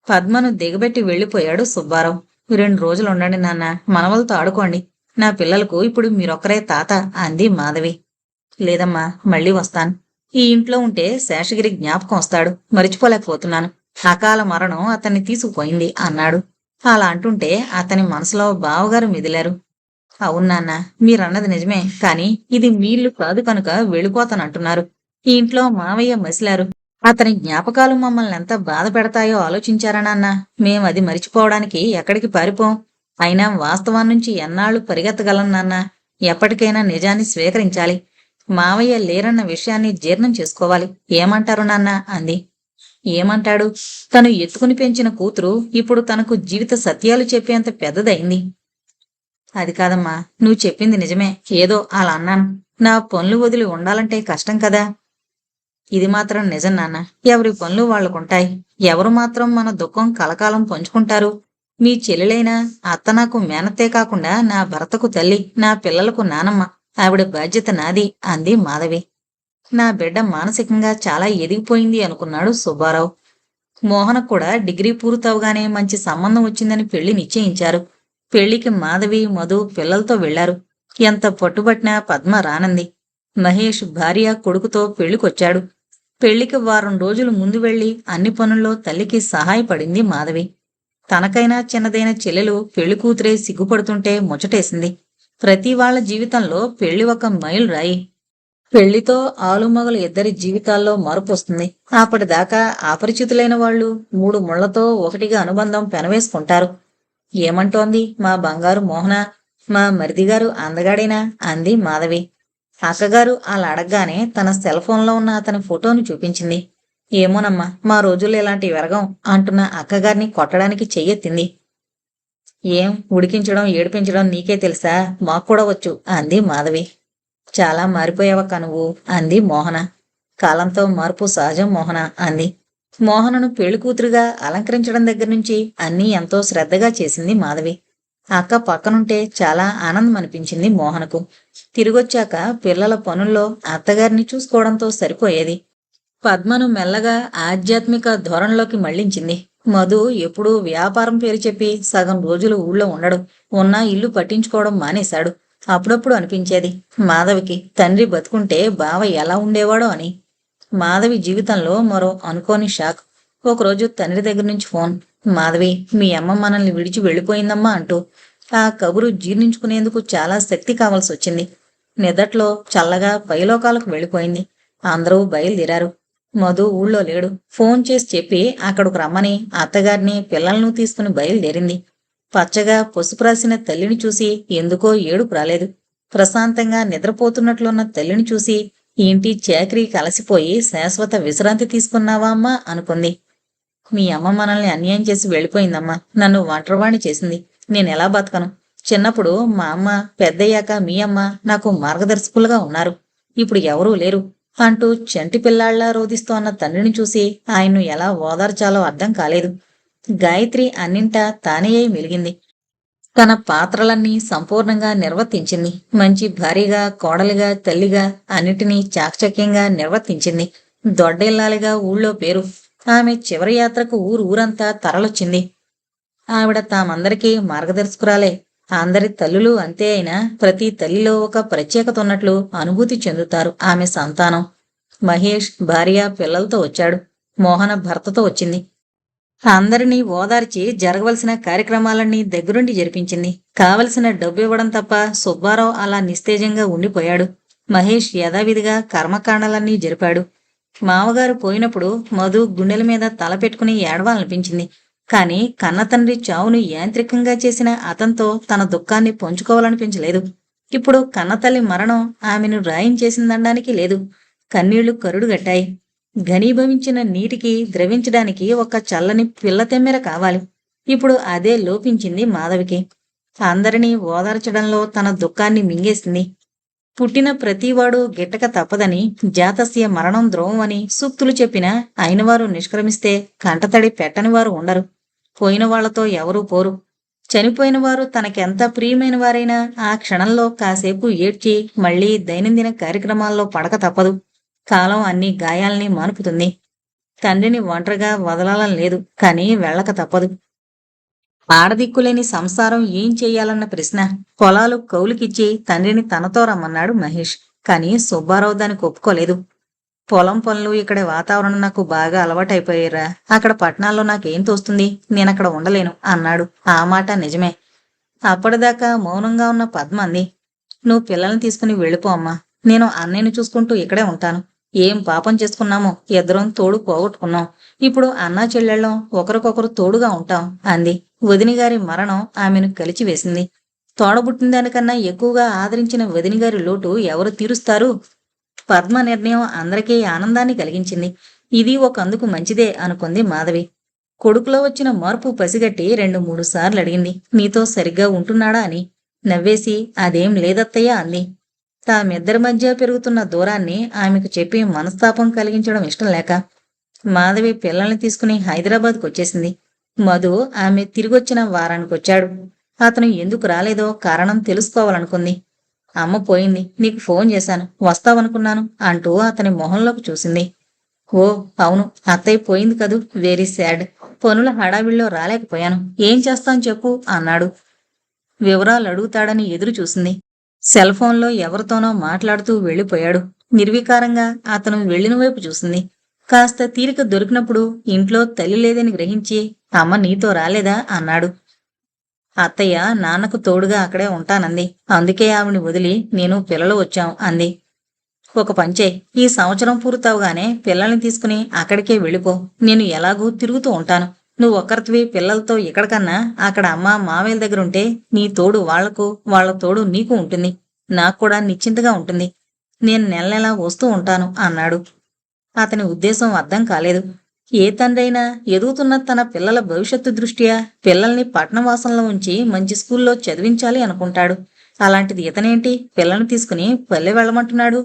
పద్మను దిగబెట్టి వెళ్ళిపోయాడు సుబ్బారావు. 2 రోజులు ఉండండి నాన్న, మనవలతో ఆడుకోండి. నా పిల్లలకు ఇప్పుడు మీరొక్కరే తాత అంది మాధవి. లేదమ్మా, మళ్ళీ వస్తాను. ఈ ఇంట్లో ఉంటే శేషగిరి జ్ఞాపకం వస్తాడు, మరిచిపోలేకపోతున్నాను. అకాల మరణం అతన్ని తీసుకుపోయింది అన్నాడు. అలా అంటుంటే అతని మనసులో బావగారు మెదిలారు. అవును నాన్న, మీరన్నది నిజమే, కానీ ఇది మీ ఇల్లు కాదు కనుక వెళ్ళిపోతానంటున్నారు. ఈ ఇంట్లో మావయ్య మసిలారు. అతని జ్ఞాపకాలు మమ్మల్ని ఎంత బాధ పెడతాయో ఆలోచించారా నాన్న? మేమది మరిచిపోవడానికి ఎక్కడికి పారిపోం. అయినా వాస్తవం నుంచి ఎన్నాళ్లు పరిగెత్తగలం నాన్న? ఎప్పటికైనా నిజాన్ని స్వీకరించాలి. మావయ్య లేరన్న విషయాన్ని జీర్ణం చేసుకోవాలి. ఏమంటారు నాన్న అంది. ఏమంటాడు? తను ఎత్తుకుని పెంచిన కూతురు ఇప్పుడు తనకు జీవిత సత్యాలు చెప్పేంత పెద్దదయింది. అది కాదమ్మా, నువ్వు చెప్పింది నిజమే. ఏదో అలా అన్నాను. నా పనులు వదిలి ఉండాలంటే కష్టం కదా. ఇది మాత్రం నిజం నాన్న. ఎవరి పనులు వాళ్ళకుంటాయి. ఎవరు మాత్రం మన దుఃఖం కలకాలం పంచుకుంటారు? మీ చెల్లెలైనా అత్త నాకు మేనత్తే కాకుండా నా భర్తకు తల్లి, నా పిల్లలకు నానమ్మ. ఆవిడ బాధ్యత నాది అంది మాధవి. నా బిడ్డ మానసికంగా చాలా ఎదిగిపోయింది అనుకున్నాడు సుబ్బారావు. మోహనకు కూడా డిగ్రీ పూర్తవగానే మంచి సంబంధం వచ్చిందని పెళ్లి నిశ్చయించారు. పెళ్లికి మాధవి, మధు పిల్లలతో వెళ్లారు. ఎంత పట్టుబట్టినా పద్మ రానంది. మహేష్ భార్య, కొడుకుతో పెళ్లికొచ్చాడు. పెళ్లికి 1 వారం రోజులు ముందు వెళ్లి అన్ని పనుల్లో తల్లికి సహాయపడింది మాధవి. తనకైనా చిన్నదైన చెల్లెలు పెళ్లి కూతురే సిగ్గుపడుతుంటే ముచ్చటేసింది. ప్రతి వాళ్ల జీవితంలో పెళ్లి ఒక మైలు రాయి. పెళ్లితో ఆలుమగలు ఇద్దరి జీవితాల్లో మార్పు వస్తుంది. అప్పటిదాకా అపరిచితులైన వాళ్ళు 3 ముళ్లతో ఒకటిగా అనుబంధం పెనవేసుకుంటారు. ఏమంటోంది మా బంగారు మోహన? మా మరిదిగారు అందగాడేనా అంది మాధవి. అక్కగారు అలా అడగగానే తన సెల్ ఫోన్లో ఉన్న అతని ఫోటోను చూపించింది. ఏమోనమ్మా, మా రోజుల్లో ఇలాంటి వెరగం అంటున్న అక్కగారిని కొట్టడానికి చెయ్యెత్తింది. ఏం ఉడికించడం, ఏడిపించడం నీకే తెలుసా? మాకు కూడా వచ్చు అంది మాధవి. చాలా మారిపోయావక్క నువ్వు అంది మోహన. కాలంతో మార్పు సహజం మోహన అంది. మోహనను పెళ్లికూతురుగా అలంకరించడం దగ్గర నుంచి అన్నీ ఎంతో శ్రద్ధగా చేసింది మాధవి. అక్క పక్కనుంటే చాలా ఆనందం అనిపించింది మోహనకు. తిరిగొచ్చాక పిల్లల పనుల్లో అత్తగారిని చూసుకోవడంతో సరిపోయేది. పద్మను మెల్లగా ఆధ్యాత్మిక ధోరణిలోకి మళ్లించింది. మధు ఎప్పుడూ వ్యాపారం పేరు చెప్పి సగం రోజులు ఊళ్ళో ఉండడు. ఉన్నా ఇల్లు పట్టించుకోవడం మానేశాడు. అప్పుడప్పుడు అనిపించేది మాధవికి తండ్రి బతుకుంటే బావ ఎలా ఉండేవాడో అని. మాధవి జీవితంలో మరో అనుకోని షాక్. ఒకరోజు తండ్రి దగ్గర నుంచి ఫోన్. మాధవి, మీ అమ్మ మనల్ని విడిచి వెళ్ళిపోయిందమ్మా అంటూ. ఆ కబురు జీర్ణించుకునేందుకు చాలా శక్తి కావాల్సి వచ్చింది. నిదట్లో చల్లగా పైలోకాలకు వెళ్ళిపోయింది. అందరూ బయలుదేరారు. మధు ఊళ్ళో లేడు. ఫోన్ చేసి చెప్పి అక్కడకు రమ్మని అత్తగారిని, పిల్లలను తీసుకుని బయలుదేరింది. పచ్చగా పసుపు రాసిన తల్లిని చూసి ఎందుకో ఏడుపు రాలేదు. ప్రశాంతంగా నిద్రపోతున్నట్లున్న తల్లిని చూసి ఇంటి చాకరీ కలసిపోయి శాశ్వత విశ్రాంతి తీసుకున్నావా అమ్మా అనుకుంది. మీ అమ్మ మనల్ని అన్యాయం చేసి వెళ్ళిపోయిందమ్మా. నన్ను ఒంటరివాణ్ణి చేసింది. నేనెలా బతకను? చిన్నప్పుడు మా అమ్మ, పెద్దయ్యాక మీ అమ్మ నాకు మార్గదర్శకులుగా ఉన్నారు. ఇప్పుడు ఎవరూ లేరు అంటూ చంటి పిల్లాళ్లా రోదిస్తోన్న తండ్రిని చూసి ఆయన్ను ఎలా ఓదార్చాలో అర్థం కాలేదు. గాయత్రి అన్నింటా తానే అయి మెలిగింది. తన పాత్రలన్నీ సంపూర్ణంగా నిర్వర్తించింది. మంచి భార్యగా, కోడలిగా, తల్లిగా అన్నిటినీ చాకచక్యంగా నిర్వర్తించింది. దొడ్డిల్లాలిగా ఊళ్ళో పేరు. ఆమె చివరి యాత్రకు ఊరంతా తరలొచ్చింది. ఆవిడ తామందరికీ మార్గదర్శకురాలే. అందరి తల్లులు అంతే అయినా ప్రతి తల్లిలో ఒక ప్రత్యేకత ఉన్నట్లు అనుభూతి చెందుతారు ఆమె సంతానం. మహేష్ భార్య, పిల్లలతో వచ్చాడు. మోహన భర్తతో వచ్చింది. అందరినీ ఓదార్చి జరగవలసిన కార్యక్రమాలన్నీ దగ్గరుండి జరిపించింది. కావలసిన డబ్బు ఇవ్వడం తప్ప సుబ్బారావు అలా నిస్తేజంగా ఉండిపోయాడు. మహేష్ యథావిధిగా కర్మకాండాలన్నీ జరిపాడు. మామగారు పోయినప్పుడు మధు గుండెల మీద తల పెట్టుకుని ఏడవాలనిపించింది. కాని కన్నతండ్రి చావును యాంత్రికంగా చేసిన అతనితో తన దుఃఖాన్ని పంచుకోవాలనిపించలేదు. ఇప్పుడు కన్నతల్లి మరణం ఆమెను రాయించేసిందనడానికి లేదు. కన్నీళ్లు కరుడుగట్టాయి. ఘనీభవించిన నీటికి ద్రవించడానికి ఒక చల్లని పిల్లతెమ్మెర కావాలి. ఇప్పుడు అదే లోపించింది మాధవికి. అందరినీ ఓదార్చడంలో తన దుఃఖాన్ని మింగేసింది. పుట్టిన ప్రతివాడు గిట్టక తప్పదని, జాతస్య మరణం ద్రోవం అని సూక్తులు చెప్పినా అయినవారు నిష్క్రమిస్తే కంటతడి పెట్టనివారు ఉండరు. పోయిన వాళ్లతో ఎవరూ పోరు. చనిపోయిన వారు తనకెంత ప్రియమైన వారైనా ఆ క్షణంలో కాసేపు ఏడ్చి మళ్లీ దైనందిన కార్యక్రమాల్లో పడక తప్పదు. కాలం అన్ని గాయాల్ని మానుపుతుంది. తండ్రిని ఒంటరిగా వదలాలని లేదు, కానీ వెళ్ళక తప్పదు. ఆడదిక్కులేని సంసారం ఏం చెయ్యాలన్న ప్రశ్న. పొలాలు కౌలుకిచ్చి తండ్రిని తనతో రమ్మన్నాడు మహేష్. కానీ సుబ్బారావు దానికి ఒప్పుకోలేదు. పొలం పనులు, ఇక్కడి వాతావరణం నాకు బాగా అలవాటైపోయారా. అక్కడ పట్టణాల్లో నాకేం తోస్తుంది, నేనక్కడ ఉండలేను అన్నాడు. ఆ మాట నిజమే. అప్పటిదాకా మౌనంగా ఉన్న పద్మ అంది, నువ్వు పిల్లల్ని తీసుకుని వెళ్ళిపో అమ్మా. నేను అన్నయ్యని చూసుకుంటూ ఇక్కడే ఉంటాను. ఏం పాపం చేసుకున్నామో, ఇద్దరం తోడు పోగొట్టుకున్నాం. ఇప్పుడు అన్నా చెల్లెళ్ళం ఒకరికొకరు తోడుగా ఉంటాం అంది. వదినిగారి మరణం ఆమెను కలిచివేసింది. తోడబుట్టిన దానికన్నా ఎక్కువగా ఆదరించిన వదినిగారి లోటు ఎవరు తీరుస్తారు? పద్మ నిర్ణయం అందరికీ ఆనందాన్ని కలిగించింది. ఇది ఒకందుకు మంచిదే అనుకుంది మాధవి. కొడుకులో వచ్చిన మార్పు పసిగట్టి 2-3 సార్లు అడిగింది, నీతో సరిగ్గా ఉంటున్నాడా అని. నవ్వేసి, అదేం లేదత్తయ్య అంది. తామిద్దరి మధ్య పెరుగుతున్న దూరాన్ని ఆమెకు చెప్పి మనస్తాపం కలిగించడం ఇష్టం లేక మాధవి పిల్లల్ని తీసుకుని హైదరాబాద్కు వచ్చేసింది. మధు ఆమె తిరిగొచ్చిన వారానికొచ్చాడు. అతను ఎందుకు రాలేదో కారణం తెలుసుకోవాలనుకుంది. అమ్మ పోయింది, నీకు ఫోన్ చేశాను, వస్తావనుకున్నాను అంటూ అతని మొహంలోకి చూసింది. ఓ అవును, అత్తయ్య పోయింది కదూ, వెరీ సాడ్. పనుల హడావిడిలో రాలేకపోయాను. ఏం చేస్తాను చెప్పు అన్నాడు. వివరాలు అడుగుతాడని ఎదురు చూసింది. సెల్ ఫోన్లో ఎవరితోనో మాట్లాడుతూ వెళ్ళిపోయాడు. నిర్వికారంగా అతను వెళ్లిన వైపు చూసింది. కాస్త తీరిక దొరికినప్పుడు ఇంట్లో తల్లి లేదని గ్రహించి, అమ్మ నీతో రాలేదా అన్నాడు. అత్తయ్య నాన్నకు తోడుగా అక్కడే ఉంటానంది. అందుకే ఆవిని వదిలి నేను పిల్లలు వచ్చాం అంది. ఒక పంచే, ఈ సంవత్సరం పూర్తవగానే పిల్లల్ని తీసుకుని అక్కడికే వెళ్ళిపో. నేను ఎలాగూ తిరుగుతూ ఉంటాను. నువ్వు ఒక్కరితివి పిల్లలతో ఇక్కడికన్నా అక్కడ అమ్మ మావయ్యల దగ్గరుంటే నీ తోడు వాళ్లకు, వాళ్ల తోడు నీకు ఉంటుంది. నాకు కూడా నిశ్చింతగా ఉంటుంది. నేను నెల నెలా వస్తూ ఉంటాను అన్నాడు. అతని ఉద్దేశం అర్థం కాలేదు. ఏ తండ్రైనా ఎదుగుతున్న తన పిల్లల భవిష్యత్తు దృష్ట్యా పిల్లల్ని పట్నవాసంలో ఉంచి మంచి స్కూల్లో చదివించాలి అనుకుంటాడు. అలాంటిది ఇతనేంటి పిల్లల్ని తీసుకుని పల్లె వెళ్ళమంటున్నాడు.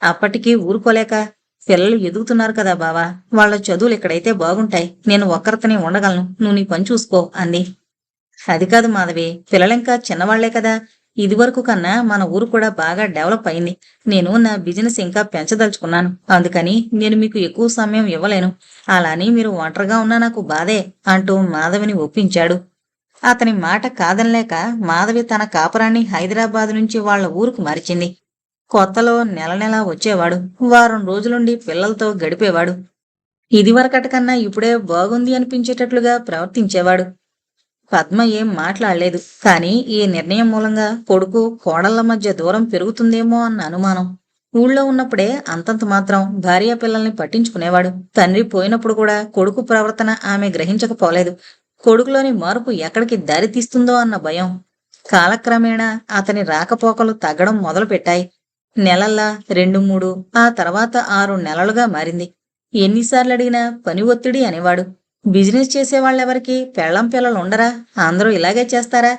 అప్పటికీ ఊరుకోలేక, పిల్లలు ఎదుగుతున్నారు కదా బావా, వాళ్ల చదువులు ఇక్కడైతే బాగుంటాయి. నేను ఒక్కరితోనే ఉండగలను, నువ్వు నీ పని చూసుకో అంది. అది కాదు మాధవి, పిల్లలింకా చిన్నవాళ్లే కదా. ఇదివరకు కన్నా మన ఊరు కూడా బాగా డెవలప్ అయింది. నేను నా బిజినెస్ ఇంకా పెంచదలుచుకున్నాను. అందుకని నేను మీకు ఎక్కువ సమయం ఇవ్వలేను. అలాని మీరు ఒంటరిగా ఉన్నా నాకు బాధే అంటూ మాధవిని ఒప్పించాడు. అతని మాట కాదనలేక మాధవి తన కాపురాన్ని హైదరాబాద్ నుంచి వాళ్ల ఊరుకు మార్చింది. కొత్తలో నెల నెలా వచ్చేవాడు. వారం రోజులుండి పిల్లలతో గడిపేవాడు. ఇదివరకటికన్నా ఇప్పుడే బాగుంది అనిపించేటట్లుగా ప్రవర్తించేవాడు. పద్మ ఏం మాట్లాడలేదు. కాని ఈ నిర్ణయం మూలంగా కొడుకు కోడళ్ల మధ్య దూరం పెరుగుతుందేమో అన్న అనుమానం. ఊళ్ళో ఉన్నప్పుడే అంతంత మాత్రం భార్య పిల్లల్ని పట్టించుకునేవాడు. తండ్రి పోయినప్పుడు కూడా కొడుకు ప్రవర్తన ఆమె గ్రహించకపోలేదు. కొడుకులోని మార్పు ఎక్కడికి దారి తీస్తుందో అన్న భయం. కాలక్రమేణా అతని రాకపోకలు తగ్గడం మొదలుపెట్టాయి. నెలల్లా 2-3, ఆ తర్వాత 6 నెలలుగా మారింది. ఎన్నిసార్లు అడిగినా పని ఒత్తిడి అనేవాడు. బిజినెస్ చేసేవాళ్ళెవరికి పెళ్ళం పిల్లలు ఉండరా? అందరూ ఇలాగే చేస్తారా?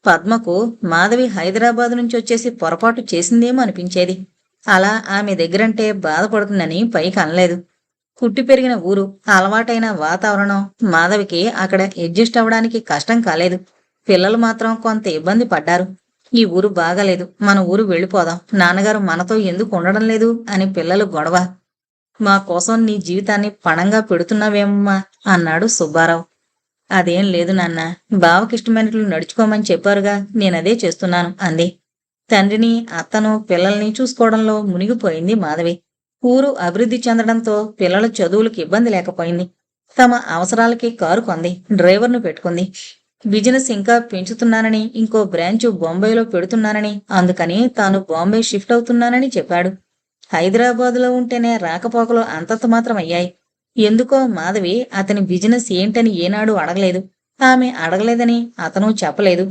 పద్మకు మాధవి హైదరాబాద్ నుంచి వచ్చేసి పొరపాటు చేసిందేమో అనిపించేది. అలా ఆమె దగ్గరంటే బాధపడుతుందని పైకి అనలేదు. పుట్టి పెరిగిన ఊరు, అలవాటైన వాతావరణం మాధవికి అక్కడ అడ్జస్ట్ అవ్వడానికి కష్టం కాలేదు. పిల్లలు మాత్రం కొంత ఇబ్బంది పడ్డారు. ఈ ఊరు బాగాలేదు, మన ఊరు వెళ్ళిపోదాం, నాన్నగారు మనతో ఎందుకు ఉండడం లేదు అని పిల్లలు గొడవ. మా కోసం నీ జీవితాన్ని పణంగా పెడుతున్నావేమమ్మా అన్నాడు సుబ్బారావు. అదేం లేదు నాన్న, బావకిష్టమైనట్లు నడుచుకోమని చెప్పారుగా, నేనదే చేస్తున్నాను అంది. తండ్రిని, అత్తను, పిల్లల్ని చూసుకోవడంలో మునిగిపోయింది మాధవి. ఊరు అభివృద్ధి చెందడంతో పిల్లల చదువులకు ఇబ్బంది లేకపోయింది. తమ అవసరాలకి కారు కొంది, డ్రైవర్ను పెట్టుకుంది. బిజినెస్ ఇంకా పెంచుతున్నానని, ఇంకో బ్రాంచు బొంబాయిలో పెడుతున్నానని, అందుకని తాను బాంబే షిఫ్ట్ అవుతున్నానని చెప్పాడు. హైదరాబాదులో ఉంటేనే రాకపోకలు అంతంత మాత్రం అయ్యాయి. ఎందుకో మాధవి అతని బిజినెస్ ఏంటని ఏనాడు అడగలేదు. ఆమె అడగలేదని అతను చెప్పలేదు.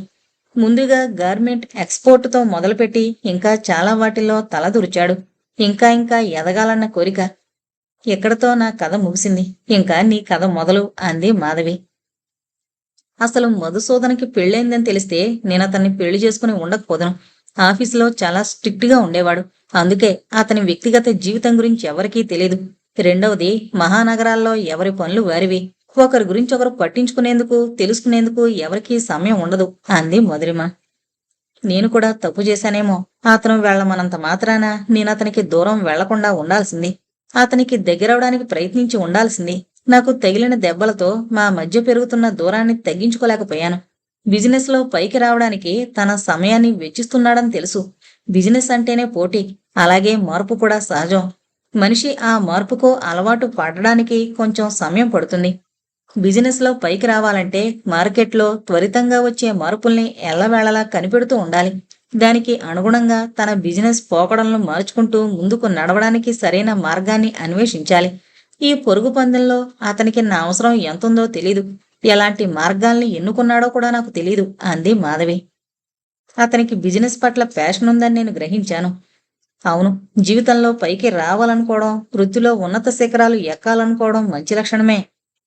ముందుగా గార్మెంట్ ఎక్స్పోర్టుతో మొదలుపెట్టి ఇంకా చాలా వాటిల్లో తలదూర్చాడు. ఇంకా ఇంకా ఎదగాలన్న కోరిక. ఇక్కడతో నా కథ ముగిసింది, ఇంకా నీ కథ మొదలు అంది మాధవి. అసలు మధుసూదనకి పెళ్ళైందని తెలిస్తే నేనతన్ని పెళ్లి చేసుకుని ఉండకపోదును. ఆఫీసులో చాలా స్ట్రిక్ట్ గా ఉండేవాడు. అందుకే అతని వ్యక్తిగత జీవితం గురించి ఎవరికీ తెలీదు. రెండవది, మహానగరాల్లో ఎవరి పనులు వారివి. ఒకరి గురించి ఒకరు పట్టించుకునేందుకు, తెలుసుకునేందుకు ఎవరికీ సమయం ఉండదు అంది మధురిమ. నేను కూడా తప్పు చేశానేమో. అతను వెళ్ళమన్నంత మాత్రాన నేనతనికి దూరం వెళ్లకుండా ఉండాల్సింది. అతనికి దగ్గరవడానికి ప్రయత్నించి ఉండాల్సింది. నాకు తగిలిన దెబ్బలతో మా మధ్య పెరుగుతున్న దూరాన్ని తగ్గించుకోలేకపోయాను. బిజినెస్లో పైకి రావడానికి తన సమయాన్ని వెచ్చిస్తున్నాడని తెలుసు. బిజినెస్ అంటేనే పోటీ, అలాగే మార్పు కూడా సహజం. మనిషి ఆ మార్పుకు అలవాటు పడడానికి కొంచెం సమయం పడుతుంది. బిజినెస్లో పైకి రావాలంటే మార్కెట్లో త్వరితంగా వచ్చే మార్పుల్ని ఎల్లవేళలా కనిపెడుతూ ఉండాలి. దానికి అనుగుణంగా తన బిజినెస్ పోకడలను మార్చుకుంటూ ముందుకు నడవడానికి సరైన మార్గాన్ని అన్వేషించాలి. ఈ పొరుగు పందెంలో అతనికి నా అవసరం ఎంతుందో తెలీదు. ఎలాంటి మార్గాల్ని ఎన్నుకున్నాడో కూడా నాకు తెలీదు అంది మాధవి. అతనికి బిజినెస్ పట్ల ప్యాషన్ ఉందని నేను గ్రహించాను. అవును, జీవితంలో పైకి రావాలనుకోవడం, వృత్తిలో ఉన్నత శిఖరాలు ఎక్కాలనుకోవడం మంచి లక్షణమే.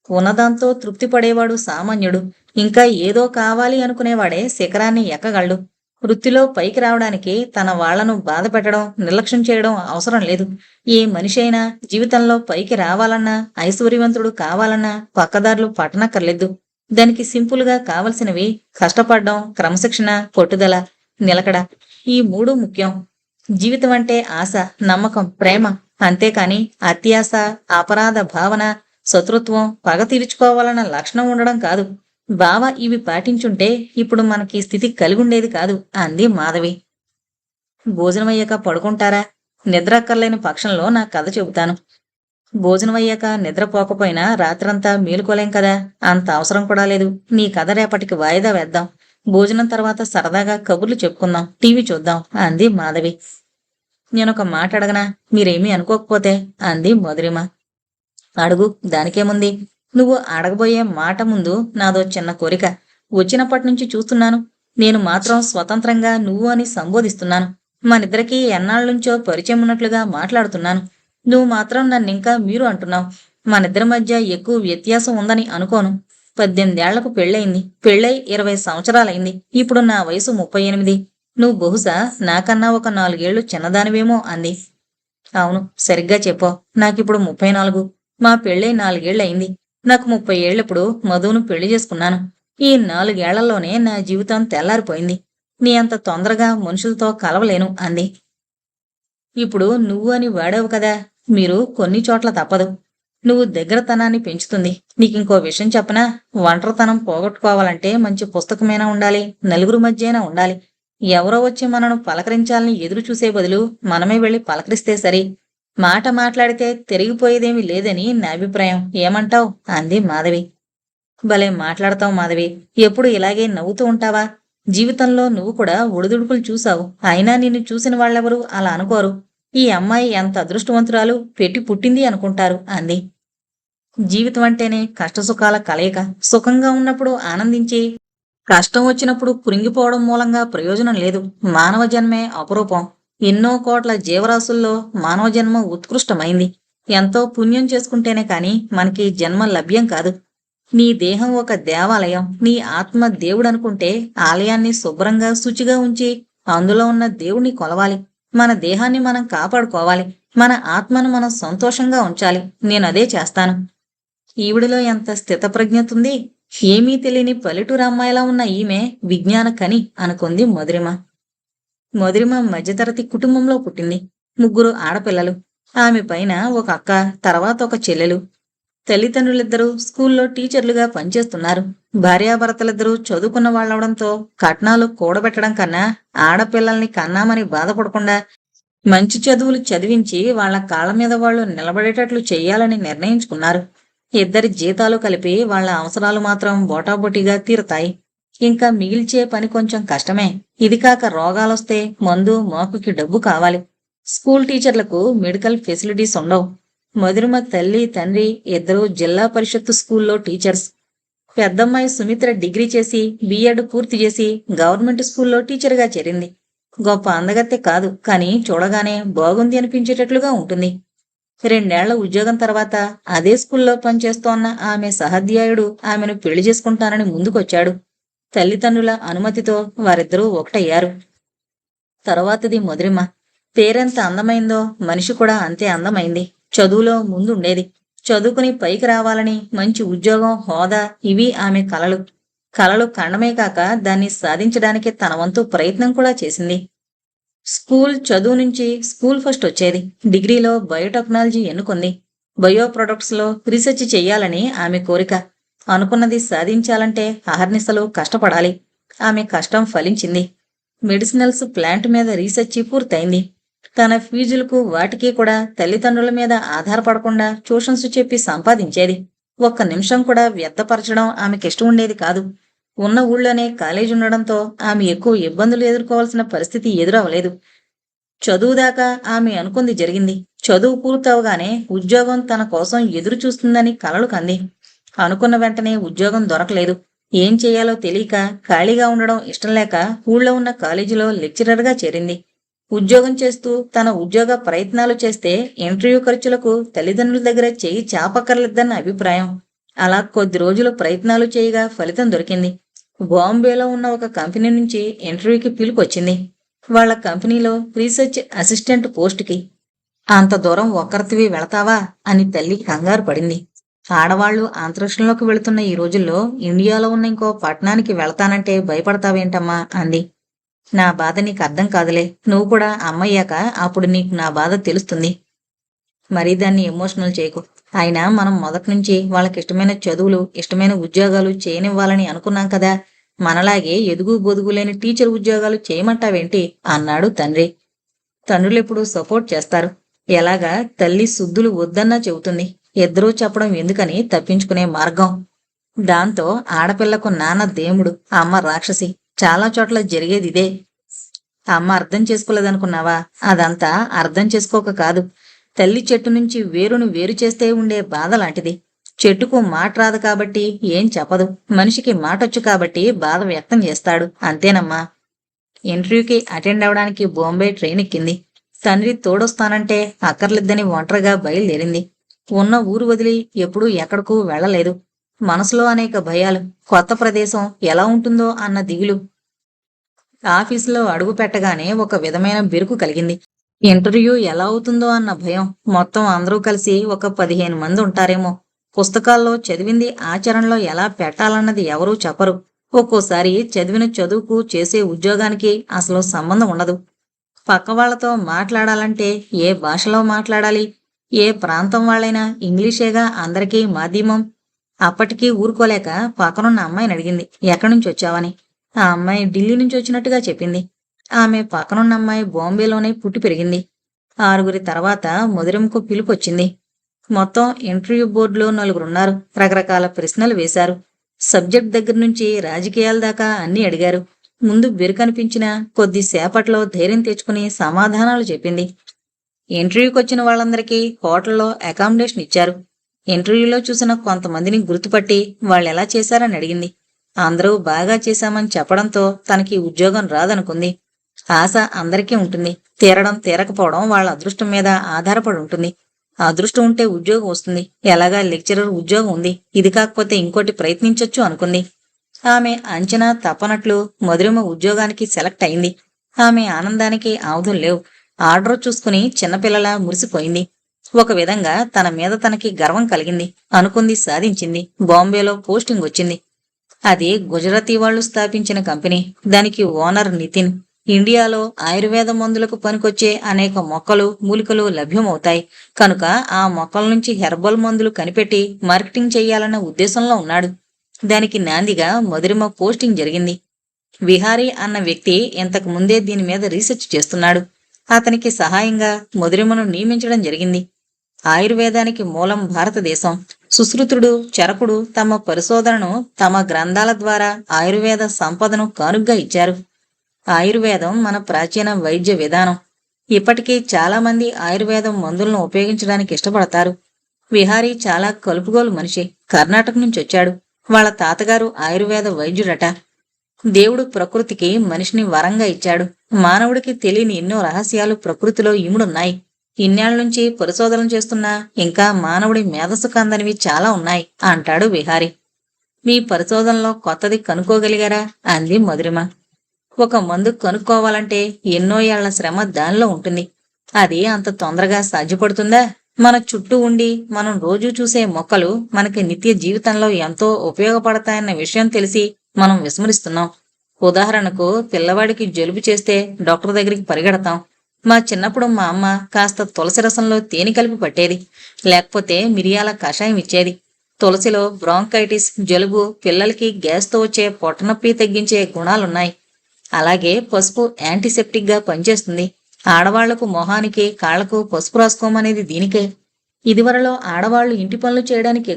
ఉన్నదాంతో తృప్తి పడేవాడు సామాన్యుడు. ఇంకా ఏదో కావాలి అనుకునేవాడే శిఖరాన్ని ఎక్కగలడు. వృత్తిలో పైకి రావడానికి తన వాళ్లను బాధ పెట్టడం, నిర్లక్ష్యం చేయడం అవసరం లేదు. ఏ మనిషి అయినా జీవితంలో పైకి రావాలన్నా, ఐశ్వర్యవంతుడు కావాలన్నా పక్కదారులు పట్టనక్కర్లేదు. దానికి సింపుల్గా కావలసినవి కష్టపడడం, క్రమశిక్షణ, పట్టుదల, నిలకడ. ఈ మూడు ముఖ్యం. జీవితం అంటే ఆశ, నమ్మకం, ప్రేమ. అంతేకాని అత్యాశ, అపరాధ భావన, శత్రుత్వం, పగ తీర్చుకోవాలన్న లక్షణం ఉండడం కాదు. బావ ఇవి పాటించుంటే ఇప్పుడు మనకి స్థితి కలిగుండేది కాదు అంది మాధవి. భోజనమయ్యాక పడుకుంటారా? నిద్ర అక్కర్లేని పక్షంలో నా కథ చెబుతాను. భోజనమయ్యాక నిద్రపోకపోయినా రాత్రంతా మేలుకోలేం కదా. అంత అవసరం కూడా లేదు. నీ కథ రేపటికి వాయిదా వేద్దాం. భోజనం తర్వాత సరదాగా కబుర్లు చెప్పుకుందాం, టీవీ చూద్దాం అంది మాధవి. నేనొక మాట అడగనా? మీరేమీ అనుకోకపోతే అంది మధురిమ. అడుగు, దానికేముంది. నువ్వు అడగబోయే మాట ముందు నాదో చిన్న కోరిక. వచ్చినప్పటి నుంచి చూస్తున్నాను. నేను మాత్రం స్వతంత్రంగా నువ్వు అని సంబోధిస్తున్నాను. మనిద్దరికీ ఎన్నాళ్ళనుంచో పరిచయం ఉన్నట్లుగా మాట్లాడుతున్నాను. నువ్వు మాత్రం నన్నింకా మీరు అంటున్నావు. మనిద్దరి మధ్య ఎక్కువ వ్యత్యాసం ఉందని అనుకోను. 18 ఏళ్లకు పెళ్ళయింది. పెళ్ళై 20 సంవత్సరాలైంది. ఇప్పుడు నా వయసు 38. నువ్వు బహుశా నాకన్నా ఒక 4 ఏళ్లు చిన్నదానివేమో అంది. అవును, సరిగ్గా చెప్పావు. నాకిప్పుడు 34. మా పెళ్ళై 4 ఏళ్లయింది. నాకు 30 ఏళ్లప్పుడు మధువును పెళ్లి చేసుకున్నాను. ఈ 4 ఏళ్లలోనే నా జీవితం తెల్లారిపోయింది. నీ అంత తొందరగా మనుషులతో కలవలేను అంది. ఇప్పుడు నువ్వు అని వాడావు కదా, మీరు కొన్ని చోట్ల తప్పదు. నువ్వు దగ్గరతనాన్ని పెంచుతుంది. నీకింకో విషయం చెప్పనా? ఒంటరితనం పోగొట్టుకోవాలంటే మంచి పుస్తకమైనా ఉండాలి, నలుగురు మధ్యైనా ఉండాలి. ఎవరో వచ్చి మనను పలకరించాలని ఎదురు చూసే బదులు మనమే వెళ్లి పలకరిస్తే సరి. మాట మాట్లాడితే తిరిగిపోయేదేమీ లేదని నా అభిప్రాయం. ఏమంటావ్ అంది మాధవి. భలే మాట్లాడతావు మాధవి. ఎప్పుడు ఇలాగే నవ్వుతూ ఉంటావా? జీవితంలో నువ్వు కూడా ఒడిదుడుకులు చూసావు. అయినా నిన్ను చూసిన వాళ్ళెవరూ అలా అనుకోరు. ఈ అమ్మాయి ఎంత అదృష్టవంతురాలు, పెట్టి పుట్టింది అనుకుంటారు అంది. జీవితం అంటేనే కష్టసుఖాల కలయిక. సుఖంగా ఉన్నప్పుడు ఆనందించి, కష్టం వచ్చినప్పుడు కురింగిపోవడం మూలంగా ప్రయోజనం లేదు. మానవ జన్మే అపురూపం. ఎన్నో కోట్ల జీవరాశుల్లో మానవ జన్మ ఉత్కృష్టమైంది. ఎంతో పుణ్యం చేసుకుంటేనే కాని మనకి జన్మ లభ్యం కాదు. నీ దేహం ఒక దేవాలయం. నీ ఆత్మ దేవుడనుకుంటే ఆలయాన్ని శుభ్రంగా శుచిగా ఉంచి అందులో ఉన్న దేవుణ్ణి కొలవాలి. మన దేహాన్ని మనం కాపాడుకోవాలి. మన ఆత్మను మనం సంతోషంగా ఉంచాలి. నేనదే చేస్తాను. ఈవిడిలో ఎంత స్థితప్రజ్ఞతుంది. ఏమీ తెలియని పల్లెటూరు అమ్మాయిలా ఉన్న ఈమె విజ్ఞాన కని అనుకుంది మధురిమ. మధురిమ మధ్యతరగతి కుటుంబంలో పుట్టింది. 3 ఆడపిల్లలు. ఆమె పైన ఒక అక్క, తర్వాత ఒక చెల్లెలు. తల్లిదండ్రులిద్దరూ స్కూల్లో టీచర్లుగా పనిచేస్తున్నారు. భార్యాభర్తలిద్దరూ చదువుకున్న వాళ్ళవడంతో కట్నాలు కూడబెట్టడం కన్నా ఆడపిల్లల్ని కన్నామని బాధపడకుండా మంచి చదువులు చదివించి వాళ్ల కాళ్ల మీద వాళ్లు నిలబడేటట్లు చెయ్యాలని నిర్ణయించుకున్నారు. ఇద్దరి జీతాలు కలిపి వాళ్ల అవసరాలు మాత్రం బోటాబోటీగా తీరుతాయి. ఇంకా మిగిల్చే పని కొంచెం కష్టమే. ఇది కాక రోగాలొస్తే మందు మోపుకి డబ్బు కావాలి. స్కూల్ టీచర్లకు మెడికల్ ఫెసిలిటీస్ ఉండవు. మధురిమ తల్లి, తండ్రి ఇద్దరూ జిల్లా పరిషత్తు స్కూల్లో టీచర్స్. పెద్దమ్మాయి సుమిత్ర డిగ్రీ చేసి బిఎడ్ పూర్తి చేసి గవర్నమెంట్ స్కూల్లో టీచర్గా చేరింది. గొప్ప అందగత్తె కాదు, కానీ చూడగానే బాగుంది అనిపించేటట్లుగా ఉంటుంది. 2 ఏళ్ల ఉద్యోగం తర్వాత అదే స్కూల్లో పనిచేస్తోన్న ఆమె సహాధ్యాయుడు ఆమెను పెళ్లి చేసుకుంటానని ముందుకొచ్చాడు. తల్లిదండ్రుల అనుమతితో వారిద్దరూ ఒకటయ్యారు. తరువాతది మధురిమ. పేరెంత అందమైందో మనిషి కూడా అంతే అందమైంది. చదువులో ముందుండేది. చదువుకుని పైకి రావాలని, మంచి ఉద్యోగం, హోదా ఇవి ఆమె కలలు. కలలు కండమే కాక దాన్ని సాధించడానికి తన వంతు ప్రయత్నం కూడా చేసింది. స్కూల్ చదువు నుంచి స్కూల్ ఫస్ట్ వచ్చేది. డిగ్రీలో బయోటెక్నాలజీ ఎన్నుకుంది. బయో ప్రొడక్ట్స్లో రీసెర్చ్ చెయ్యాలని ఆమె కోరిక. అనుకున్నది సాధించాలంటే అహర్నిశలు కష్టపడాలి. ఆమె కష్టం ఫలించింది. మెడిసినల్స్ ప్లాంట్ మీద రీసెర్చ్ పూర్తయింది. తన ఫీజులకు వాటికి కూడా తల్లిదండ్రుల మీద ఆధారపడకుండా ట్యూషన్స్ చెప్పి సంపాదించేది. ఒక్క నిమిషం కూడా వ్యర్థపరచడం ఆమెకిష్టం ఉండేది కాదు. ఉన్న ఊళ్ళోనే కాలేజీ ఉండడంతో ఆమె ఎక్కువ ఇబ్బందులు ఎదుర్కోవాల్సిన పరిస్థితి ఎదురవలేదు. చదువుదాకా ఆమె అనుకుంది జరిగింది. చదువు పూర్తవగానే ఉద్యోగం తన కోసం ఎదురు చూస్తుందని కలలు కంది. అనుకున్న వెంటనే ఉద్యోగం దొరకలేదు. ఏం చేయాలో తెలియక ఖాళీగా ఉండడం ఇష్టం లేక ఊళ్ళో ఉన్న కాలేజీలో లెక్చరర్గా చేరింది. ఉద్యోగం చేస్తూ తన ఉద్యోగ ప్రయత్నాలు చేస్తే ఇంటర్వ్యూ ఖర్చులకు తల్లిదండ్రుల దగ్గర చేయి చాపక్కర్లేదన్న అభిప్రాయం. అలా కొద్ది రోజులు ప్రయత్నాలు చేయగా ఫలితం దొరికింది. బాంబేలో ఉన్న ఒక కంపెనీ నుంచి ఇంటర్వ్యూకి పిలుపొచ్చింది. వాళ్ళ కంపెనీలో రీసెర్చ్ అసిస్టెంట్ పోస్టుకి. అంత దూరం ఒక్కరితివి వెళతావా అని తల్లి కంగారు పడింది. ఆడవాళ్లు అంతరిక్షంలోకి వెళుతున్న ఈ రోజుల్లో ఇండియాలో ఉన్న ఇంకో పట్టణానికి వెళతానంటే భయపడతావేంటమ్మా అంది. నా బాధ నీకు అర్థం కాదులే. నువ్వు కూడా అమ్మయ్యాక అప్పుడు నీకు నా బాధ తెలుస్తుంది. మరీ దాన్ని ఎమోషనల్ చేయకు. అయినా మనం మొదటి నుంచి వాళ్ళకి ఇష్టమైన చదువులు, ఇష్టమైన ఉద్యోగాలు చేయనివ్వాలని అనుకున్నాం కదా. మనలాగే ఎదుగు బొదుగు లేని టీచర్ ఉద్యోగాలు చేయమంటావేంటి అన్నాడు తండ్రి. తండ్రులెప్పుడు సపోర్ట్ చేస్తారు. ఎలాగా తల్లి శుద్ధులు వద్దన్నా చెబుతుంది. ఇద్దరూ చెప్పడం ఎందుకని తప్పించుకునే మార్గం. దాంతో ఆడపిల్లకు నాన్న దేవుడు, అమ్మ రాక్షసి. చాలా చోట్ల జరిగేది ఇదే. అమ్మ అర్థం చేసుకోలేదనుకున్నావా? అదంతా అర్థం చేసుకోక కాదు. తల్లి చెట్టు నుంచి వేరును వేరు చేస్తే ఉండే బాధ లాంటిది. చెట్టుకు మాట రాదు కాబట్టి ఏం చెప్పదు. మనిషికి మాటొచ్చు కాబట్టి బాధ వ్యక్తం చేస్తాడు. అంతేనమ్మా. ఇంటర్వ్యూకి అటెండ్ అవడానికి బాంబే ట్రైన్ ఎక్కింది. తండ్రి తోడొస్తానంటే అక్కర్లేద్దని ఒంటరిగా బయలుదేరింది. ఉన్న ఊరు వదిలి ఎప్పుడూ ఎక్కడకు వెళ్లలేదు. మనసులో అనేక భయాలు. కొత్త ప్రదేశం ఎలా ఉంటుందో అన్న దిగులు. ఆఫీసులో అడుగు పెట్టగానే ఒక విధమైన బెరుకు కలిగింది. ఇంటర్వ్యూ ఎలా అవుతుందో అన్న భయం. మొత్తం అందరూ కలిసి ఒక 15 మంది ఉంటారేమో. పుస్తకాల్లో చదివింది ఆచరణలో ఎలా పెట్టాలన్నది ఎవరూ చెప్పరు. ఒక్కోసారి చదివిన చదువుకు చేసే ఉద్యోగానికి అసలు సంబంధం ఉండదు. పక్క వాళ్లతో మాట్లాడాలంటే ఏ భాషలో మాట్లాడాలి? ఏ ప్రాంతం వాళ్ళైనా ఇంగ్లీషేగా అందరికీ మాధ్యమం. అప్పటికీ ఊరుకోలేక పక్కనున్న అమ్మాయిని అడిగింది, ఎక్కడి నుంచి వచ్చావని. ఆ అమ్మాయి ఢిల్లీ నుంచి వచ్చినట్టుగా చెప్పింది. ఆమె పక్కనున్న అమ్మాయి బాంబేలోనే పుట్టి పెరిగింది. 6 తర్వాత మధురంకు పిలుపొచ్చింది. మొత్తం ఇంటర్వ్యూ బోర్డులో 4 రకరకాల ప్రశ్నలు వేశారు. సబ్జెక్ట్ దగ్గర నుంచి రాజకీయాల దాకా అన్నీ అడిగారు. ముందు బెరుకనిపించినా కొద్దిసేపట్లో ధైర్యం తెచ్చుకుని సమాధానాలు చెప్పింది. ఇంటర్వ్యూకి వచ్చిన వాళ్ళందరికీ హోటల్లో అకామిడేషన్ ఇచ్చారు. ఇంటర్వ్యూలో చూసిన కొంతమందిని గుర్తుపట్టి వాళ్ళెలా చేశారని అడిగింది. అందరూ బాగా చేశామని చెప్పడంతో తనకి ఉద్యోగం రాదనుకుంది. ఆశ అందరికీ ఉంటుంది. తీరడం తీరకపోవడం వాళ్ళ అదృష్టం మీద ఆధారపడి ఉంటుంది. అదృష్టం ఉంటే ఉద్యోగం వస్తుంది. ఎలాగా లెక్చరర్ ఉద్యోగం ఉంది. ఇది కాకపోతే ఇంకోటి ప్రయత్నించొచ్చు అనుకుంది. ఆమె అంచనా తప్పనట్లు మధురిమ ఉద్యోగానికి సెలెక్ట్ అయింది. ఆమె ఆనందానికి అవధులు లేవు. ఆర్డర్ చూసుకుని చిన్నపిల్లలా మురిసిపోయింది. ఒక విధంగా తన మీద తనకి గర్వం కలిగింది. అనుకుంది సాధించింది. బాంబేలో పోస్టింగ్ వచ్చింది. అది గుజరాతీ వాళ్లు స్థాపించిన కంపెనీ. దానికి ఓనర్ నితిన్. ఇండియాలో ఆయుర్వేద మందులకు పనికొచ్చే అనేక మొక్కలు, మూలికలు లభ్యమవుతాయి కనుక ఆ మొక్కల నుంచి హెర్బల్ మందులు కనిపెట్టి మార్కెటింగ్ చెయ్యాలన్న ఉద్దేశంలో ఉన్నాడు. దానికి నాందిగా మధురిమ పోస్టింగ్ జరిగింది. విహారీ అన్న వ్యక్తి ఇంతకు ముందే దీని మీద రీసెర్చ్ చేస్తున్నాడు. అతనికి సహాయంగా మధురిమను నియమించడం జరిగింది. ఆయుర్వేదానికి మూలం భారతదేశం. సుశ్రుతుడు, చరకుడు తమ పరిశోధనను తమ గ్రంథాల ద్వారా ఆయుర్వేద సంపదను కానుగ్గా ఇచ్చారు. ఆయుర్వేదం మన ప్రాచీన వైద్య విధానం. ఇప్పటికీ చాలా మంది ఆయుర్వేదం మందులను ఉపయోగించడానికి ఇష్టపడతారు. విహారీ చాలా కలుపుగోలు మనిషి. కర్ణాటక నుంచి వచ్చాడు. వాళ్ళ తాతగారు ఆయుర్వేద వైద్యుడట. దేవుడు ప్రకృతికి మనిషిని వరంగా ఇచ్చాడు. మానవుడికి తెలియని ఎన్నో రహస్యాలు ప్రకృతిలో ఇముడున్నాయి. ఇన్నేళ్ల నుంచి పరిశోధనలు చేస్తున్నా ఇంకా మానవుడి మేధస్సు కందనివి చాలా ఉన్నాయి అంటాడు విహారీ. మీ పరిశోధనలో కొత్తది కనుక్కోగలిగారా అంది మధురిమ. ఒక మందు కనుక్కోవాలంటే ఎన్నో ఏళ్ల శ్రమ దానిలో ఉంటుంది. అది అంత తొందరగా సాధ్యపడుతుందా? మన చుట్టూ ఉండి మనం రోజూ చూసే మొక్కలు మనకి నిత్య జీవితంలో ఎంతో ఉపయోగపడతాయన్న విషయం తెలిసి మనం విస్మరిస్తున్నాం. ఉదాహరణకు పిల్లవాడికి జలుబు చేస్తే డాక్టర్ దగ్గరికి పరిగెడతాం. మా చిన్నప్పుడు మా అమ్మ కాస్త తులసి రసంలో తేనె కలిపి పట్టేది, లేకపోతే మిరియాల కషాయం ఇచ్చేది. తులసిలో బ్రాంకైటిస్, జలుబు, పిల్లలకి గ్యాస్తో వచ్చే పొట్టనొప్పి తగ్గించే గుణాలున్నాయి. అలాగే పసుపు యాంటీసెప్టిక్ గా పనిచేస్తుంది. ఆడవాళ్లకు మొహానికి కాళ్లకు పసుపు రాసుకోమనేది దీనికే. ఇదివరలో ఆడవాళ్లు ఇంటి పనులు చేయడానికి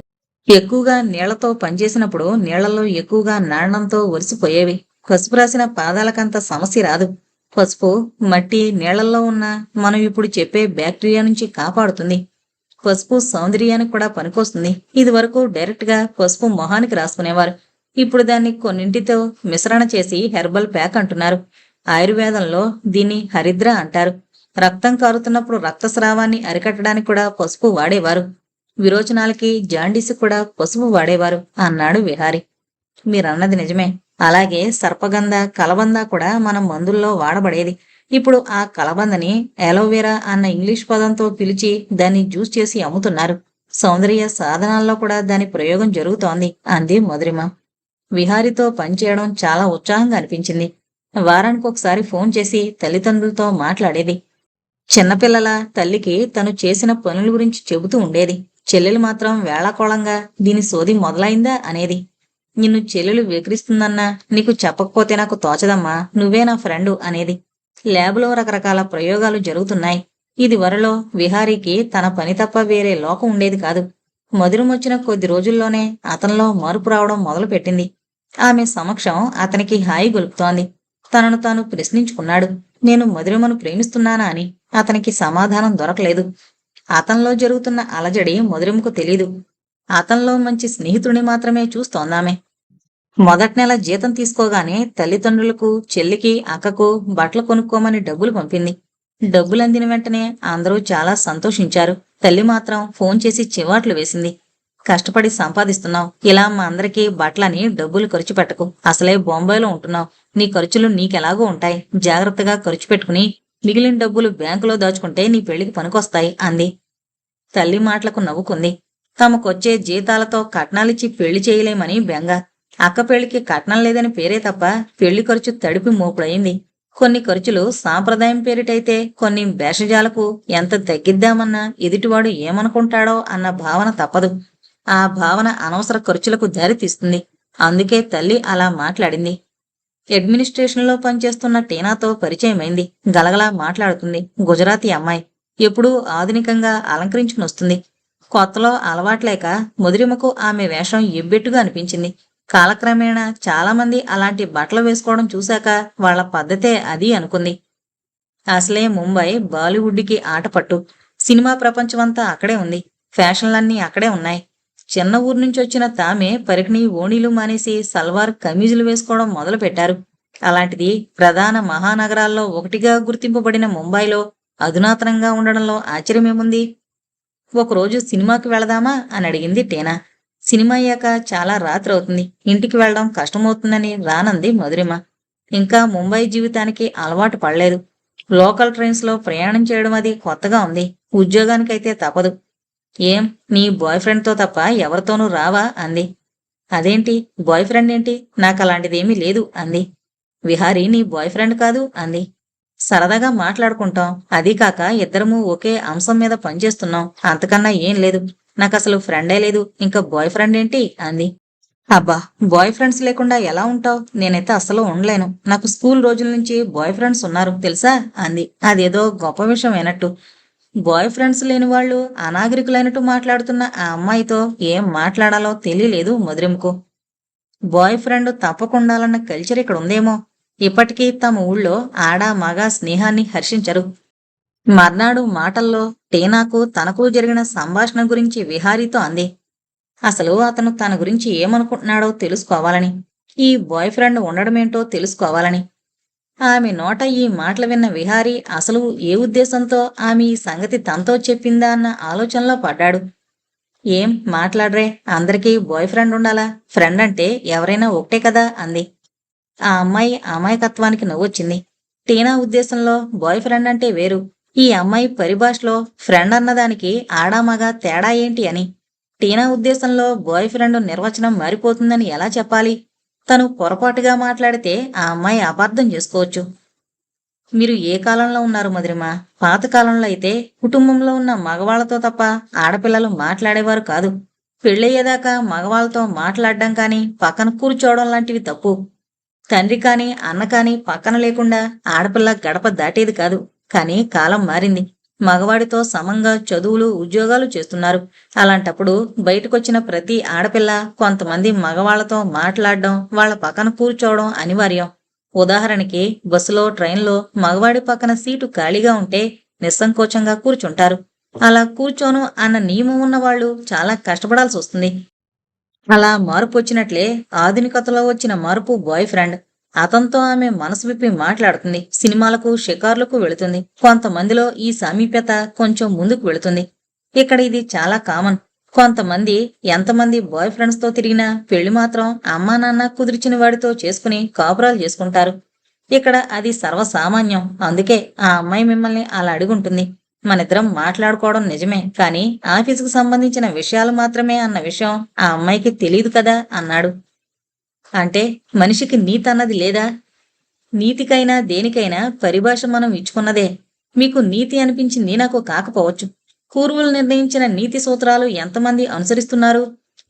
ఎక్కువగా నీళ్లతో పనిచేసినప్పుడు నీళ్లలో ఎక్కువగా నాణ్యంతో ఒరిసిపోయేవి. పసుపు రాసిన పాదాలకంత సమస్య రాదు. పసుపు మట్టి నీళ్లలో ఉన్న మనం ఇప్పుడు చెప్పే బ్యాక్టీరియా నుంచి కాపాడుతుంది. పసుపు సౌందర్యానికి కూడా పనికొస్తుంది. ఇది వరకు డైరెక్ట్ గా పసుపు మొహానికి రాసుకునేవారు. ఇప్పుడు దాన్ని కొన్నింటితో మిశ్రణ చేసి హెర్బల్ ప్యాక్ అంటున్నారు. ఆయుర్వేదంలో దీన్ని హరిద్ర అంటారు. రక్తం కారుతున్నప్పుడు రక్తస్రావాన్ని అరికట్టడానికి కూడా పసుపు వాడేవారు. విరోచనాలకి జాండీస్ కూడా పసుపు వాడేవారు అన్నాడు విహారి. మీరన్నది నిజమే. అలాగే సర్పగంధ, కలబంద కూడా మన మందుల్లో వాడబడేది. ఇప్పుడు ఆ కలబందని అలోవెరా అన్న ఇంగ్లీష్ పదంతో పిలిచి దాన్ని జ్యూస్ చేసి అమ్ముతున్నారు. సౌందర్య సాధనాల్లో కూడా దాని ప్రయోగం జరుగుతోంది అంది మధురిమ. విహారితో పనిచేయడం చాలా ఉత్సాహంగా అనిపించింది. వారానికి ఒకసారి ఫోన్ చేసి తల్లిదండ్రులతో మాట్లాడేది. చిన్నపిల్లల తల్లికి తను చేసిన పనుల గురించి చెబుతూ ఉండేది. చెల్లెలు మాత్రం వేళాకోళంగా దీని సోది మొదలైందా అనేది. నిన్ను చెల్లెలు వెకిరిస్తుందన్నా నీకు చెప్పకపోతే నాకు తోచదమ్మా, నువ్వే నా ఫ్రెండు అనేది. ల్యాబ్లో రకరకాల ప్రయోగాలు జరుగుతున్నాయి. ఇది వరలో విహారీకి తన పని తప్ప వేరే లోకం ఉండేది కాదు. మధురమొచ్చిన కొద్ది రోజుల్లోనే అతనిలో మార్పు రావడం మొదలుపెట్టింది. ఆమె సమక్షం అతనికి హాయి గొలుపుతోంది. తనను తాను ప్రశ్నించుకున్నాడు. నేను మధురిమను ప్రేమిస్తున్నానా అని. అతనికి సమాధానం దొరకలేదు. అతనిలో జరుగుతున్న అలజడి మధురిమకు తెలీదు. అతనిలో మంచి స్నేహితుడిని మాత్రమే చూస్తోందామె. మొదటి నెల జీతం తీసుకోగానే తల్లిదండ్రులకు, చెల్లికి, అక్కకు బట్టలు కొనుక్కోమని డబ్బులు పంపింది. డబ్బులు అందిన వెంటనే అందరూ చాలా సంతోషించారు. తల్లి మాత్రం ఫోన్ చేసి చివాట్లు వేసింది. కష్టపడి సంపాదిస్తున్నావు, ఇలా మా అందరికీ బట్టలని డబ్బులు ఖర్చు పెట్టకు. అసలే బొంబాయిలో ఉంటున్నావు. నీ ఖర్చులు నీకెలాగో ఉంటాయి. జాగ్రత్తగా ఖర్చు పెట్టుకుని మిగిలిన డబ్బులు బ్యాంకులో దాచుకుంటే నీ పెళ్లికి పనికొస్తాయి అంది. తల్లి మాటలకు నవ్వుకుంది. తమకొచ్చే జీతాలతో కట్నాలిచ్చి పెళ్లి చేయలేమని బెంగ. అక్క పెళ్లికి కట్నం లేదని పేరే తప్ప పెళ్లి ఖర్చు తడిపి మోపుడయింది. కొన్ని ఖర్చులు సాంప్రదాయం పేరిటైతే కొన్ని భేషజాలకు ఎంత తగ్గిద్దామన్నా ఎదుటివాడు ఏమనుకుంటాడో అన్న భావన తప్పదు. ఆ భావన అనవసర ఖర్చులకు దారితీస్తుంది. అందుకే తల్లి అలా మాట్లాడింది. అడ్మినిస్ట్రేషన్లో పనిచేస్తున్న టీనాతో పరిచయమైంది. గలగలా మాట్లాడుతుంది. గుజరాతీ అమ్మాయి. ఎప్పుడూ ఆధునికంగా అలంకరించుకుని వస్తుంది. కొత్తలో అలవాట్లేక మధురిమకు ఆమె వేషం ఎబ్బెట్టుగా అనిపించింది. కాలక్రమేణా చాలామంది అలాంటి బట్టలు వేసుకోవడం చూశాక వాళ్ల పద్ధతే అది అనుకుంది. అసలే ముంబై బాలీవుడ్కి ఆటపట్టు. సినిమా ప్రపంచమంతా అక్కడే ఉంది. ఫ్యాషన్లన్నీ అక్కడే ఉన్నాయి. చిన్న ఊరు నుంచి వచ్చిన తామే పరికిణి, ఓణీలు మానేసి సల్వార్ కమీజులు వేసుకోవడం మొదలు పెట్టారు. అలాంటిది ప్రధాన మహానగరాల్లో ఒకటిగా గుర్తింపబడిన ముంబైలో అధునాతనంగా ఉండడంలో ఆశ్చర్యమేముంది? ఒకరోజు సినిమాకి వెళదామా అని అడిగింది టీనా. సినిమా అయ్యాక చాలా రాత్రి అవుతుంది, ఇంటికి వెళ్లడం కష్టమవుతుందని రానంది మధురిమ. ఇంకా ముంబై జీవితానికి అలవాటు పడలేదు. లోకల్ ట్రైన్స్ లో ప్రయాణం చేయడం అది కొత్తగా ఉంది. ఉద్యోగానికైతే తప్పదు. ఏం, నీ బాయ్ ఫ్రెండ్తో తప్ప ఎవరితోనూ రావా అంది. అదేంటి బాయ్ ఫ్రెండ్ ఏంటి? నాకు అలాంటిదేమీ లేదు అంది. విహారీ నీ బాయ్ ఫ్రెండ్ కాదు అంది. సరదాగా మాట్లాడుకుంటాం. అదీ కాక ఇద్దరము ఒకే అంశం మీద పనిచేస్తున్నాం. అంతకన్నా ఏం లేదు. నాకసలు ఫ్రెండే లేదు, ఇంకా బాయ్ ఫ్రెండ్ ఏంటి అంది. అబ్బా, బాయ్ ఫ్రెండ్స్ లేకుండా ఎలా ఉంటావు? నేనైతే అస్సలు ఉండలేను. నాకు స్కూల్ రోజుల నుంచి బాయ్ ఫ్రెండ్స్ ఉన్నారు తెలుసా అంది. అదేదో గొప్ప విషయం అయినట్టు. బాయ్ ఫ్రెండ్స్ లేని వాళ్ళు అనాగరికులైనట్టు మాట్లాడుతున్న ఆ అమ్మాయితో ఏం మాట్లాడాలో తెలియలేదు మధురిమకు. బాయ్ ఫ్రెండ్ తప్పకుండాలన్న కల్చర్ ఇక్కడ ఉందేమో. ఇప్పటికీ తమ ఊళ్ళో ఆడ మగ స్నేహాన్ని హర్షించరు. మర్నాడు మాటల్లో టీనాకు తనకు జరిగిన సంభాషణ గురించి విహారీతో అంది. అసలు అతను తన గురించి ఏమనుకుంటున్నాడో తెలుసుకోవాలని, ఈ బాయ్ ఫ్రెండ్ ఉండడమేంటో తెలుసుకోవాలని. ఆమె నోట ఈ మాటలు విన్న విహారీ అసలు ఏ ఉద్దేశంతో ఆమె ఈ సంగతి తనతో చెప్పిందా అన్న ఆలోచనలో పడ్డాడు. ఏం మాట్లాడరే, అందరికీ బాయ్ ఫ్రెండ్ ఉండాలా? ఫ్రెండ్ అంటే ఎవరైనా ఒకటే కదా అంది. ఆ అమ్మాయి అమాయకత్వానికి నవ్వొచ్చింది. టీనా ఉద్దేశంలో బాయ్ ఫ్రెండ్ అంటే వేరు. ఈ అమ్మాయి పరిభాషలో ఫ్రెండ్ అన్నదానికి ఆడామగా తేడా ఏంటి అని. టీనా ఉద్దేశంలో బాయ్ ఫ్రెండ్ నిర్వచనం మారిపోతుందని ఎలా చెప్పాలి? తను పొరపాటుగా మాట్లాడితే ఆ అమ్మాయి అపార్థం చేసుకోవచ్చు. మీరు ఏ కాలంలో ఉన్నారు మధురిమ? పాత కాలంలో అయితే కుటుంబంలో ఉన్న మగవాళ్లతో తప్ప ఆడపిల్లలు మాట్లాడేవారు కాదు. పెళ్ళయ్యేదాకా మగవాళ్ళతో మాట్లాడడం కానీ పక్కన కూర్చోవడం లాంటివి తప్పు. తండ్రి కాని అన్న కాని పక్కన లేకుండా ఆడపిల్ల గడప దాటేది కాదు. కానీ కాలం మారింది. మగవాడితో సమంగా చదువులు ఉద్యోగాలు చేస్తున్నారు. అలాంటప్పుడు బయటకొచ్చిన ప్రతి ఆడపిల్ల కొంతమంది మగవాళ్లతో మాట్లాడడం, వాళ్ళ పక్కన కూర్చోవడం అనివార్యం. ఉదాహరణకి బస్సులో ట్రైన్లో మగవాడి పక్కన సీటు ఖాళీగా ఉంటే నిస్సంకోచంగా కూర్చుంటారు. అలా కూర్చోను అన్న నియమం ఉన్న వాళ్ళు చాలా కష్టపడాల్సి వస్తుంది. అలా మార్పు వచ్చినట్లే ఆధునికతలో వచ్చిన మార్పు బాయ్ ఫ్రెండ్. అతనితో ఆమె మనసు విప్పి మాట్లాడుతుంది. సినిమాలకు షికార్లకు వెళుతుంది. కొంతమందిలో ఈ సామీప్యత కొంచెం ముందుకు వెళుతుంది. ఇక్కడ ఇది చాలా కామన్. కొంతమంది ఎంతమంది బాయ్ ఫ్రెండ్స్ తో తిరిగినా పెళ్లి మాత్రం అమ్మా నాన్న కుదిర్చిన వాడితో చేసుకుని కాపురాలు చేసుకుంటారు. ఇక్కడ అది సర్వసామాన్యం. అందుకే ఆ అమ్మాయి మిమ్మల్ని అలా అడుగుంటుంది. మనిద్దరం మాట్లాడుకోవడం నిజమే, కానీ ఆఫీసుకు సంబంధించిన విషయాలు మాత్రమే అన్న విషయం ఆ అమ్మాయికి తెలియదు కదా అన్నాడు. అంటే మనిషికి నీతి అన్నది లేదా? నీతికైనా దేనికైనా పరిభాష మనం ఇచ్చుకున్నదే. మీకు నీతి అనిపించింది నాకు కాకపోవచ్చు. పూర్వులు నిర్ణయించిన నీతి సూత్రాలు ఎంతమంది అనుసరిస్తున్నారు?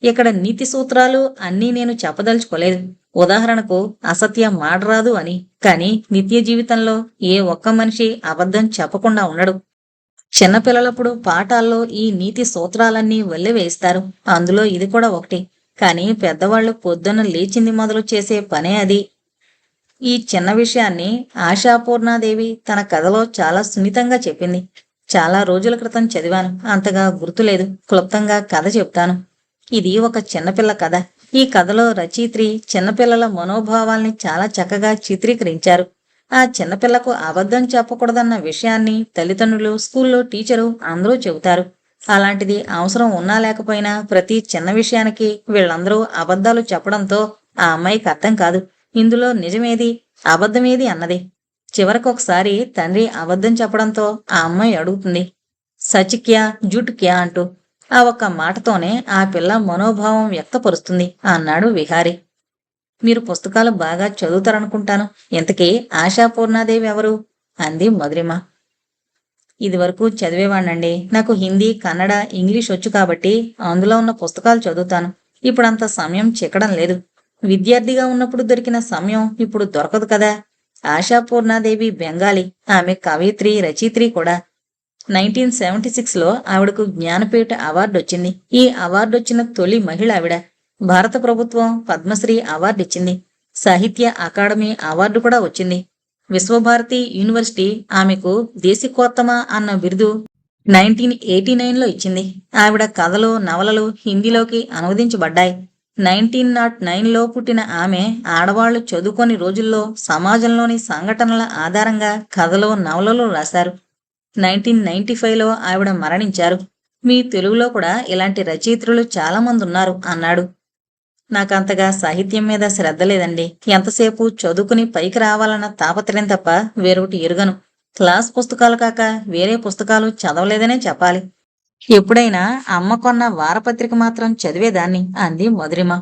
ఇక్కడ నీతి సూత్రాలు అన్నీ నేను చెప్పదలుచుకోలేదు. ఉదాహరణకు అసత్యం మాడరాదు అని. కానీ నిత్య జీవితంలో ఏ ఒక్క మనిషి అబద్ధం చెప్పకుండా ఉండడు. చిన్నపిల్లలప్పుడు పాఠాల్లో ఈ నీతి సూత్రాలన్నీ వల్లెవేయిస్తారు. అందులో ఇది కూడా ఒకటి. కానీ పెద్దవాళ్లు పొద్దున్న లేచింది మొదలు చేసే పనే అది. ఈ చిన్న విషయాన్ని ఆశాపూర్ణాదేవి తన కథలో చాలా సున్నితంగా చెప్పింది. చాలా రోజుల క్రితం చదివాను. అంతగా గుర్తులేదు. క్లుప్తంగా కథ చెప్తాను. ఇది ఒక చిన్నపిల్ల కథ. ఈ కథలో రచయిత్రి చిన్నపిల్లల మనోభావాల్ని చాలా చక్కగా చిత్రీకరించారు. ఆ చిన్నపిల్లకు అబద్ధం చెప్పకూడదన్న విషయాన్ని తల్లిదండ్రులు, స్కూల్లో టీచరు అందరూ చెబుతారు. అలాంటిది అవసరం ఉన్నా లేకపోయినా ప్రతి చిన్న విషయానికి వీళ్ళందరూ అబద్ధాలు చెప్పడంతో ఆ అమ్మాయికి అర్థం కాదు ఇందులో నిజమేది, అబద్ధమేది అన్నది. చివరకొకసారి తండ్రి అబద్ధం చెప్పడంతో ఆ అమ్మాయి అడుగుతుంది, సచ్ క్యా జుట్ క్యా అంటూ. ఆ ఒక్క మాటతోనే ఆ పిల్ల మనోభావం వ్యక్తపరుస్తుంది అన్నాడు విహారి. మీరు పుస్తకాలు బాగా చదువుతారనుకుంటాను. ఇంతకీ ఆశాపూర్ణాదేవి ఎవరు? అంది మధురిమ. ఇదివరకు చదివేవాణ్ణండి. నాకు హిందీ, కన్నడ, ఇంగ్లీష్ వచ్చు కాబట్టి అందులో ఉన్న పుస్తకాలు చదువుతాను. ఇప్పుడంత సమయం చిక్కడం లేదు. విద్యార్థిగా ఉన్నప్పుడు దొరికిన సమయం ఇప్పుడు దొరకదు కదా. ఆశాపూర్ణాదేవి బెంగాలీ. ఆమె కవయిత్రి, రచయిత్రి కూడా. 1976లో ఆవిడకు జ్ఞానపీఠ అవార్డు వచ్చింది. ఈ అవార్డు వచ్చిన తొలి మహిళ ఆవిడ. భారత ప్రభుత్వం పద్మశ్రీ అవార్డు ఇచ్చింది. సాహిత్య అకాడమీ అవార్డు కూడా వచ్చింది. విశ్వభారతి యూనివర్సిటీ ఆమెకు దేశికోత్తమ అన్న బిరుదు 1989లో ఇచ్చింది. ఆవిడ కథలు, నవలలు హిందీలోకి అనువదించబడ్డాయి. 1909లో పుట్టిన ఆమె ఆడవాళ్లు చదువుకొని రోజుల్లో సమాజంలోని సంఘటనల ఆధారంగా కథలు, నవలలు రాశారు. 1995లో ఆవిడ మరణించారు. మీ తెలుగులో కూడా ఇలాంటి రచయిత్రులు చాలా మంది ఉన్నారు అన్నాడు. నాకంతగా సాహిత్యం మీద శ్రద్ధ లేదండి. ఎంతసేపు చదువుకుని పైకి రావాలన్న తాపత్రయం తప్ప వేరొకటి ఎరుగను. క్లాస్ పుస్తకాలు కాక వేరే పుస్తకాలు చదవలేదనే చెప్పాలి. ఎప్పుడైనా అమ్మ కొన్న వారపత్రిక మాత్రం చదివేదాన్ని అంది మధురిమ.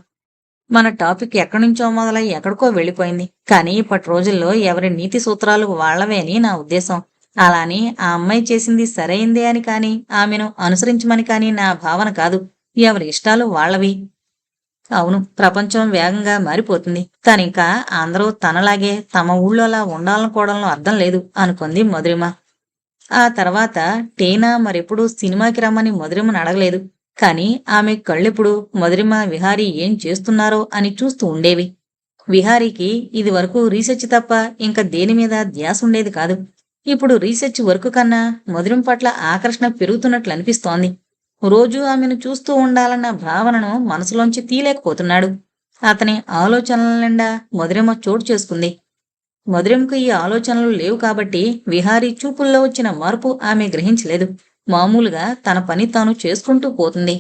మన టాపిక్ ఎక్కడి నుంచో మొదలై ఎక్కడికో వెళ్ళిపోయింది. కానీ ఇప్పటి రోజుల్లో ఎవరి నీతి సూత్రాలు వాళ్లవే అని నా ఉద్దేశం. అలాని ఆ అమ్మాయి చేసింది సరైందే అని కానీ ఆమెను అనుసరించమని కానీ నా భావన కాదు. ఎవరి ఇష్టాలు వాళ్లవి. అవును, ప్రపంచం వేగంగా మారిపోతుంది. తనింకా అందరూ తనలాగే తమ ఊళ్ళోలా ఉండాలనుకోవడంలో అర్థం లేదు అనుకుంది మధురిమ. ఆ తర్వాత టేనా మరెప్పుడూ సినిమాకి రమ్మని మధురిమను అడగలేదు. కాని ఆమె కళ్ళెప్పుడు మధురిమ, విహారీ ఏం చేస్తున్నారో అని చూస్తూ ఉండేవి. విహారీకి ఇది వరకు రీసెర్చ్ తప్ప ఇంకా దేని మీద ధ్యాస ఉండేది కాదు. ఇప్పుడు రీసెర్చ్ వర్క్ కన్నా మధురిమ పట్ల ఆకర్షణ పెరుగుతున్నట్లు అనిపిస్తోంది. రోజూ ఆమెను చూస్తూ ఉండాలన్న భావనను మనసులోంచి తీయలేకపోతున్నాడు. అతని ఆలోచనల నిండా మధురిమ చోటు చేసుకుంది. మధురిమకు ఈ ఆలోచనలు లేవు కాబట్టి విహారీ చూపుల్లో వచ్చిన మార్పు ఆమె గ్రహించలేదు. మామూలుగా తన పని తాను చేసుకుంటూ పోతుంది.